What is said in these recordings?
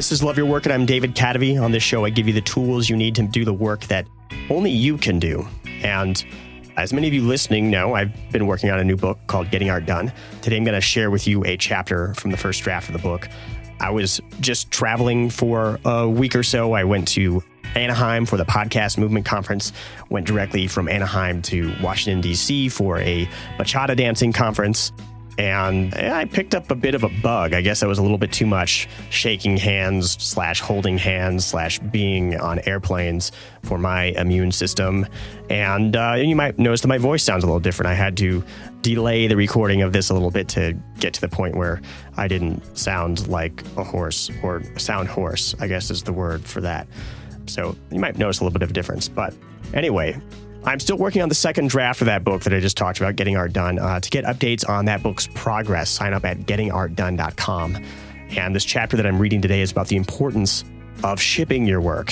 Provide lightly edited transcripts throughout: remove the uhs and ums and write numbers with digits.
This is Love Your Work, and I'm David Cadavy. On this show, I give you the tools you need to do the work that only you can do. And as many of you listening know, I've been working on a new book called Getting Art Done. Today, I'm going to share with you a chapter from the first draft of the book. I was just traveling for a week or so. I went to Anaheim for the Podcast Movement Conference, went directly from Anaheim to Washington, D.C. for a bachata dancing conference. And I picked up a bit of a bug. I guess that was a little bit too much shaking hands / holding hands / being on airplanes for my immune system. And you might notice that my voice sounds a little different. I had to delay the recording of this a little bit to get to the point where I didn't sound like a horse, or sound hoarse, I guess is the word for that. So you might notice a little bit of a difference. But anyway, I'm still working on the second draft of that book that I just talked about, Getting Art Done. To get updates on that book's progress, sign up at gettingartdone.com. And this chapter that I'm reading today is about the importance of shipping your work.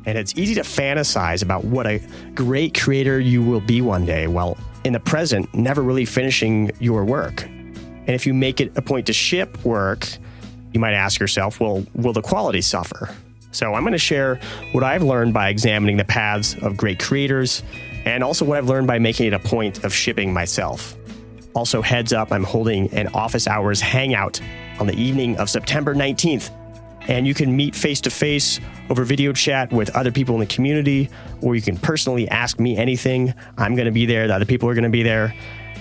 And it's easy to fantasize about what a great creator you will be one day, while in the present, never really finishing your work. And if you make it a point to ship work, you might ask yourself, well, will the quality suffer? So I'm going to share what I've learned by examining the paths of great creators, and also what I've learned by making it a point of shipping myself. Also, heads up, I'm holding an office hours hangout on the evening of September 19th. And you can meet face-to-face over video chat with other people in the community, or you can personally ask me anything. I'm going to be there. The other people are going to be there.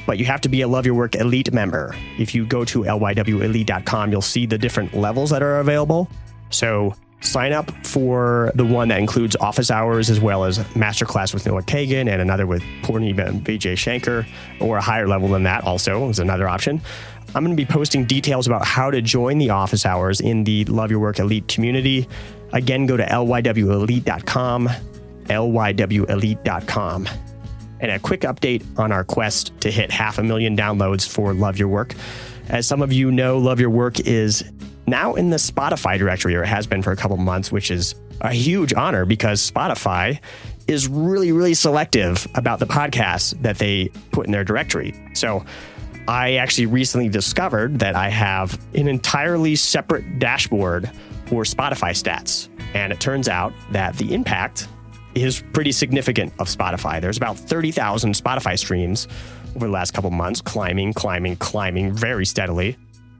But you have to be a Love Your Work Elite member. If you go to LYWElite.com, you'll see the different levels that are available. So sign up for the one that includes office hours, as well as masterclass with Noah Kagan and another with Purnima and Vijay Shankar, or a higher level than that also is another option. I'm going to be posting details about how to join the office hours in the Love Your Work Elite community. Again, go to LYWElite.com, LYWElite.com. And a quick update on our quest to hit 500,000 downloads for Love Your Work. As some of you know, Love Your Work is now in the Spotify directory, or it has been for a couple months, which is a huge honor because Spotify is really, really selective about the podcasts that they put in their directory. So I actually recently discovered that I have an entirely separate dashboard for Spotify stats. And it turns out that the impact is pretty significant of Spotify. There's about 30,000 Spotify streams over the last couple months, climbing very steadily.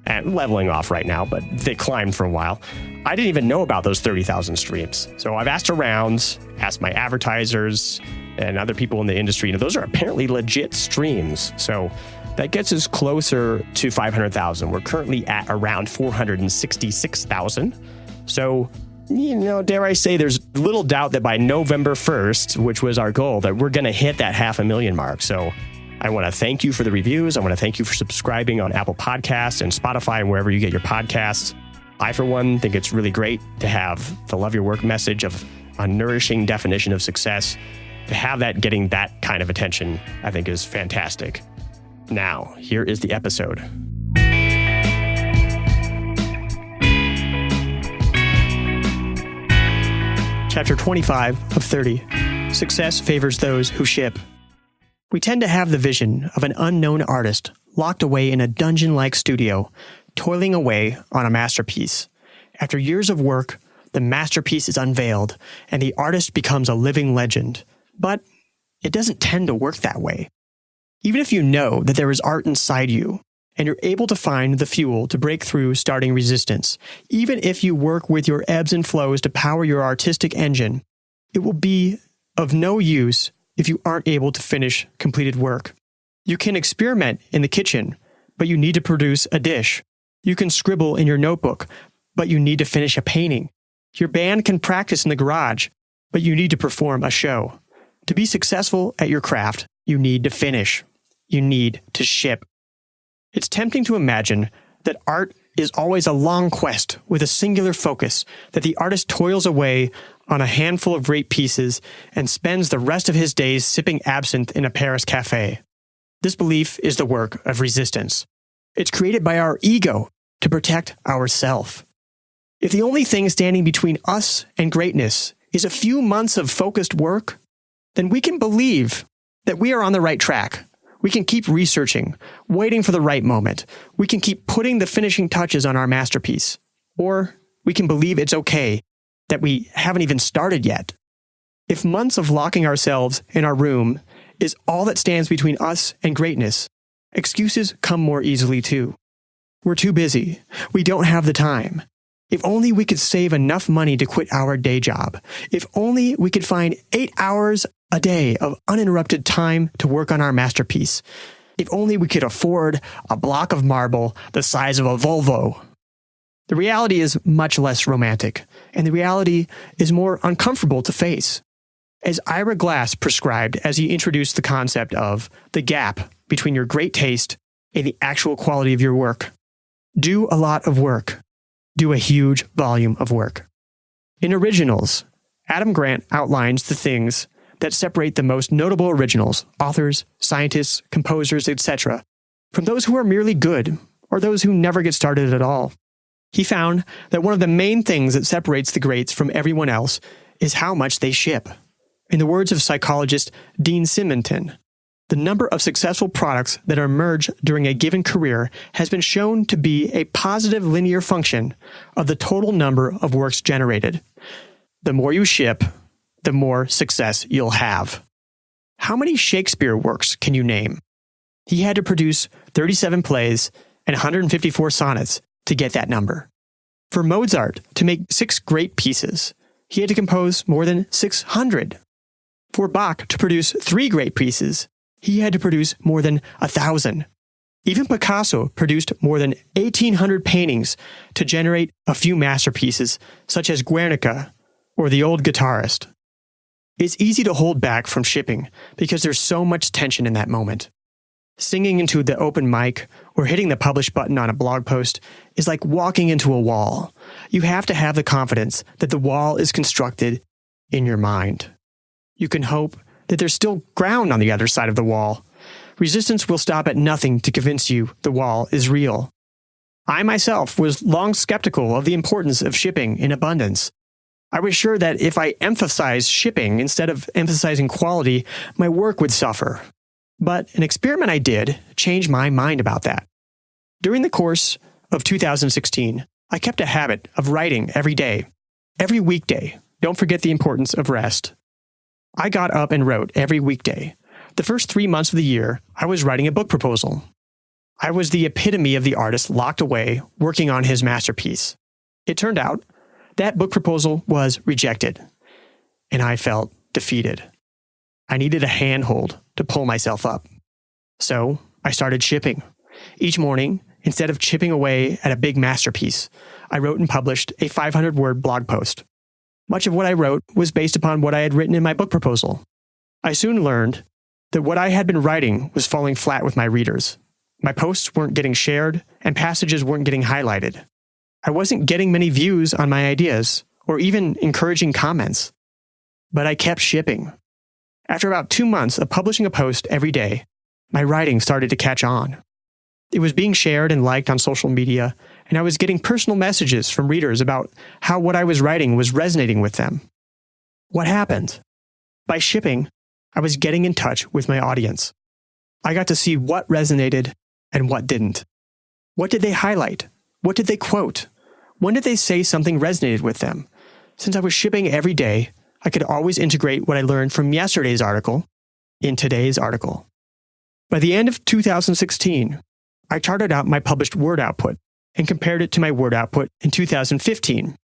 And leveling off right now, but they climbed for a while. I didn't even know about those 30,000 streams. So I've asked around, asked my advertisers and other people in the industry, and those are apparently legit streams. So that gets us closer to 500,000. We're currently at around 466,000. So, dare I say, there's little doubt that by November 1st, which was our goal, that we're going to hit that 500,000 mark. So I want to thank you for the reviews. I want to thank you for subscribing on Apple Podcasts and Spotify and wherever you get your podcasts. I, for one, think it's really great to have the Love Your Work message of a nourishing definition of success. To have that getting that kind of attention, I think is fantastic. Now, here is the episode. Chapter 25 of 30. Success favors those who ship. We tend to have the vision of an unknown artist locked away in a dungeon-like studio, toiling away on a masterpiece. After years of work, the masterpiece is unveiled, and the artist becomes a living legend. But it doesn't tend to work that way. Even if you know that there is art inside you, and you're able to find the fuel to break through starting resistance, even if you work with your ebbs and flows to power your artistic engine, it will be of no use if you aren't able to finish completed work. You can experiment in the kitchen, but you need to produce a dish. You can scribble in your notebook, but you need to finish a painting. Your band can practice in the garage, but you need to perform a show. To be successful at your craft, you need to finish. You need to ship. It's tempting to imagine that art is always a long quest with a singular focus, that the artist toils away on a handful of great pieces and spends the rest of his days sipping absinthe in a Paris cafe. This belief is the work of resistance. It's created by our ego to protect ourself. If the only thing standing between us and greatness is a few months of focused work, then we can believe that we are on the right track. We can keep researching, waiting for the right moment. We can keep putting the finishing touches on our masterpiece. Or we can believe it's okay that we haven't even started yet. If months of locking ourselves in our room is all that stands between us and greatness, excuses come more easily too. We're too busy. We don't have the time. If only we could save enough money to quit our day job. If only we could find 8 hours a day of uninterrupted time to work on our masterpiece. If only we could afford a block of marble the size of a Volvo. The reality is much less romantic, and the reality is more uncomfortable to face. As Ira Glass prescribed as he introduced the concept of the gap between your great taste and the actual quality of your work. Do a lot of work. Do a huge volume of work. In Originals, Adam Grant outlines the things that separate the most notable originals, authors, scientists, composers, etc., from those who are merely good or those who never get started at all. He found that one of the main things that separates the greats from everyone else is how much they ship. In the words of psychologist Dean Simonton, the number of successful products that emerge during a given career has been shown to be a positive linear function of the total number of works generated. The more you ship, the more success you'll have. How many Shakespeare works can you name? He had to produce 37 plays and 154 sonnets to get that number. For Mozart to make 6 great pieces, he had to compose more than 600. For Bach to produce 3 great pieces, he had to produce more than 1,000. Even Picasso produced more than 1,800 paintings to generate a few masterpieces, such as Guernica or The Old Guitarist. It's easy to hold back from shipping because there's so much tension in that moment. Singing into the open mic or hitting the publish button on a blog post is like walking into a wall. You have to have the confidence that the wall is constructed in your mind. You can hope that there's still ground on the other side of the wall. Resistance will stop at nothing to convince you the wall is real. I myself was long skeptical of the importance of shipping in abundance. I was sure that if I emphasized shipping instead of emphasizing quality, my work would suffer. But an experiment I did changed my mind about that. During the course of 2016, I kept a habit of writing every day, every weekday. Don't forget the importance of rest. I got up and wrote every weekday. The first 3 months of the year, I was writing a book proposal. I was the epitome of the artist locked away, working on his masterpiece. It turned out that book proposal was rejected, and I felt defeated. I needed a handhold to pull myself up. So I started shipping. Each morning, instead of chipping away at a big masterpiece, I wrote and published a 500-word blog post. Much of what I wrote was based upon what I had written in my book proposal. I soon learned that what I had been writing was falling flat with my readers. My posts weren't getting shared, and passages weren't getting highlighted. I wasn't getting many views on my ideas, or even encouraging comments. But I kept shipping. After about 2 months of publishing a post every day, my writing started to catch on. It was being shared and liked on social media, and I was getting personal messages from readers about how what I was writing was resonating with them. What happened? By shipping, I was getting in touch with my audience. I got to see what resonated and what didn't. What did they highlight? What did they quote? When did they say something resonated with them? Since I was shipping every day, I could always integrate what I learned from yesterday's article in today's article. By the end of 2016, I charted out my published word output and compared it to my word output in 2015.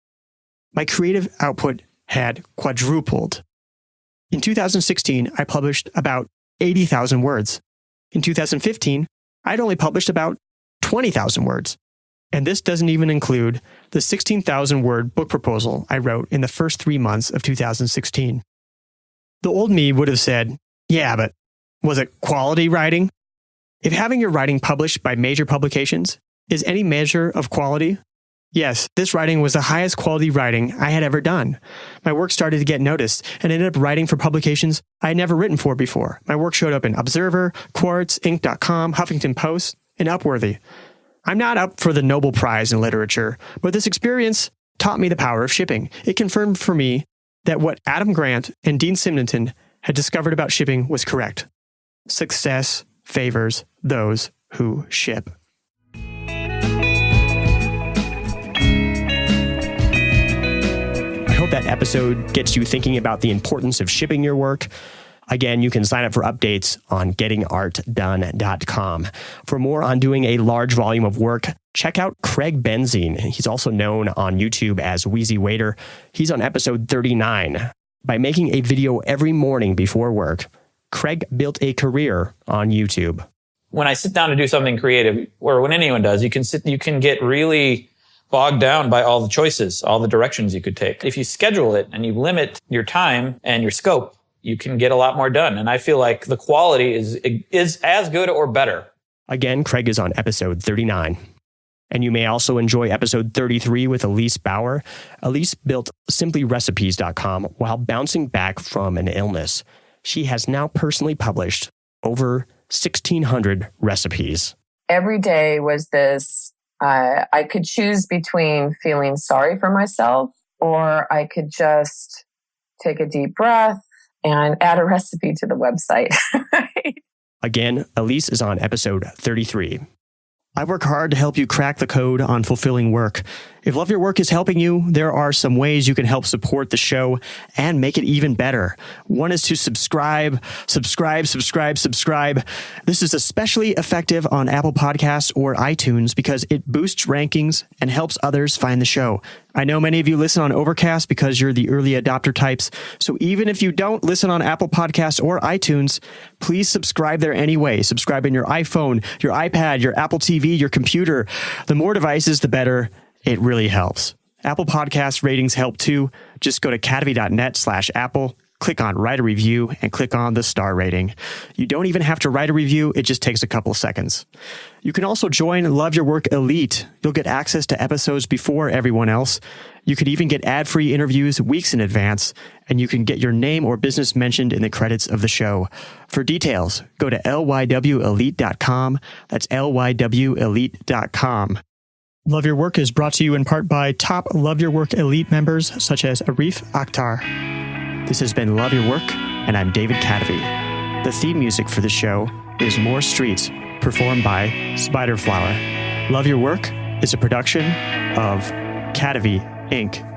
My creative output had quadrupled. In 2016, I published about 80,000 words. In 2015, I'd only published about 20,000 words. And this doesn't even include the 16,000-word book proposal I wrote in the first 3 months of 2016. The old me would have said, yeah, but was it quality writing? If having your writing published by major publications is any measure of quality, yes, this writing was the highest quality writing I had ever done. My work started to get noticed and ended up writing for publications I had never written for before. My work showed up in Observer, Quartz, Inc.com, Huffington Post, and Upworthy. I'm not up for the Nobel Prize in literature, but this experience taught me the power of shipping. It confirmed for me that what Adam Grant and Dean Simonton had discovered about shipping was correct. Success favors those who ship. hope that episode gets you thinking about the importance of shipping your work. Again, you can sign up for updates on gettingartdone.com. For more on doing a large volume of work, check out Craig Benzine. He's also known on YouTube as Wheezy Waiter. He's on episode 39. By making a video every morning before work, Craig built a career on YouTube. When I sit down to do something creative, or when anyone does, you can get really bogged down by all the choices, all the directions you could take. If you schedule it and you limit your time and your scope, you can get a lot more done. And I feel like the quality is as good or better. Again, Craig is on episode 39. And you may also enjoy episode 33 with Elise Bauer. Elise built simplyrecipes.com while bouncing back from an illness. She has now personally published over 1,600 recipes. Every day was this, I could choose between feeling sorry for myself, or I could just take a deep breath and add a recipe to the website. Again, Elise is on episode 33. I work hard to help you crack the code on fulfilling work. If Love Your Work is helping you, there are some ways you can help support the show and make it even better. One is to subscribe. This is especially effective on Apple Podcasts or iTunes because it boosts rankings and helps others find the show. I know many of you listen on Overcast because you're the early adopter types. So even if you don't listen on Apple Podcasts or iTunes, please subscribe there anyway. Subscribe in your iPhone, your iPad, your Apple TV, your computer. The more devices, the better. It really helps. Apple Podcast ratings help too. Just go to cadavy.net/Apple, click on write a review, and click on the star rating. You don't even have to write a review. It just takes a couple seconds. You can also join Love Your Work Elite. You'll get access to episodes before everyone else. You could even get ad-free interviews weeks in advance, and you can get your name or business mentioned in the credits of the show. For details, go to LYWElite.com. That's LYWElite.com. Love Your Work is brought to you in part by top Love Your Work Elite members such as Arif Akhtar. This has been Love Your Work, and I'm David Cadavy. The theme music for the show is More Streets, performed by Spiderflower. Love Your Work is a production of Cadavy, Inc.